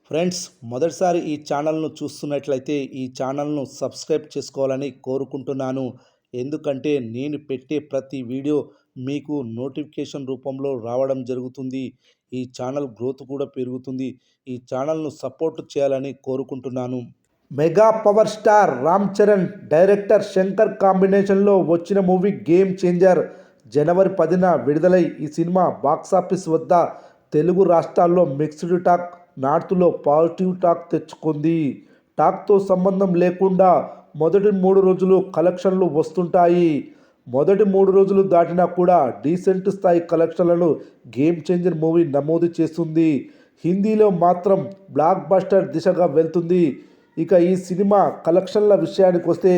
Friends, మొదటిసారి ఈ ఛానల్ను చూస్తున్నట్లయితే ఈ ఛానల్ను సబ్స్క్రైబ్ చేసుకోవాలని కోరుకుంటున్నాను. ఎందుకంటే నేను పెట్టే ప్రతి వీడియో మీకు నోటిఫికేషన్ రూపంలో రావడం జరుగుతుంది. ఈ ఛానల్ గ్రోత్ కూడా పెరుగుతుంది. ఈ ఛానల్ను సపోర్ట్ చేయాలని కోరుకుంటున్నాను. Mega power star Ram Charan, director Shankar కాంబినేషన్లో వచ్చిన మూవీ గేమ్ చేంజర్ జనవరి 10న విడుదలై ఈ సినిమా బాక్సాఫీస్ వద్ద తెలుగు రాష్ట్రాల్లో మిక్స్డ్ టాక్, నార్త్లో పాజిటివ్ టాక్ తెచ్చుకుంది. టాక్తో సంబంధం లేకుండా మొదటి 3 రోజులు కలెక్షన్లు వస్తుంటాయి. మొదటి 3 రోజులు దాటినా కూడా డీసెంట్ స్థాయి కలెక్షన్లను గేమ్ చేంజర్ మూవీ నమోదు చేస్తుంది. హిందీలో మాత్రం బ్లాక్ బస్టర్ దిశగా వెళ్తుంది. ఇక ఈ సినిమా కలెక్షన్ల విషయానికి వస్తే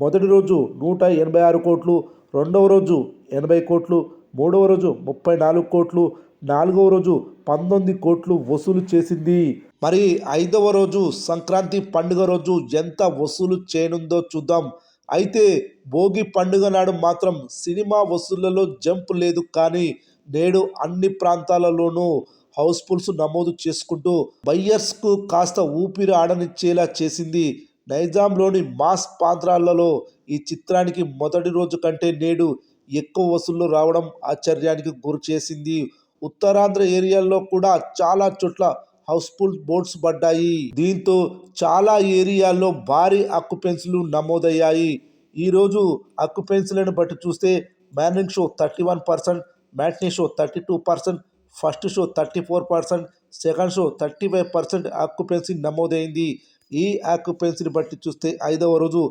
మొదటి రోజు 186 కోట్లు, రెండవ రోజు 80 కోట్లు, మూడవ రోజు 34 కోట్లు, నాలుగవ రోజు 19 కోట్లు వసూలు చేసింది. మరి 5వ రోజు సంక్రాంతి పండుగ రోజు ఎంత వసూలు చేయనుందో చూద్దాం. అయితే భోగి పండుగ నాడు మాత్రం సినిమా వసూళ్లలో జంప్ లేదు. కానీ నేడు అన్ని ప్రాంతాలలోనూ హౌస్ఫుల్స్ నమోదు చేసుకుంటూ బయ్యర్స్కు కాస్త ఊపిరి ఆడనిచ్చేలా చేసింది. నైజాంలోని మాస్ ప్రాంతాలలో ఈ చిత్రానికి మొదటి రోజు కంటే నేడు ఎక్కువ వసూళ్లు రావడం ఆశ్చర్యానికి గురిచేసింది. ఉత్తరాంధ్ర ఏరియాల్లో కూడా చాలా చోట్ల హౌస్ఫుల్ బోర్డ్స్ పడ్డాయి. దీంతో చాలా ఏరియాల్లో భారీ ఆక్యుపెన్సీలు నమోదయ్యాయి. ఈరోజు ఆక్యుపెన్సీలను బట్టి చూస్తే morning show 31%, matinee show 32%, first show 34%, second show 35% occupancy నమోదైంది. ఈ ఆక్యుపెన్సీని బట్టి చూస్తే 5వ రోజు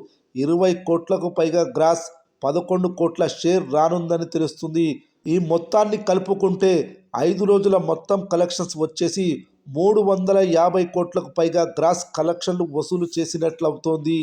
20 కోట్లకు పైగా గ్రాస్, 11 కోట్ల షేర్ రానుందని తెలుస్తుంది. ఈ మొత్తాన్ని కలుపుకుంటే 5 రోజుల మొత్తం కలెక్షన్స్ వచ్చేసి 350 కోట్లకు పైగా గ్రాస్ కలెక్షన్లు వసూలు చేసినట్లవుతోంది.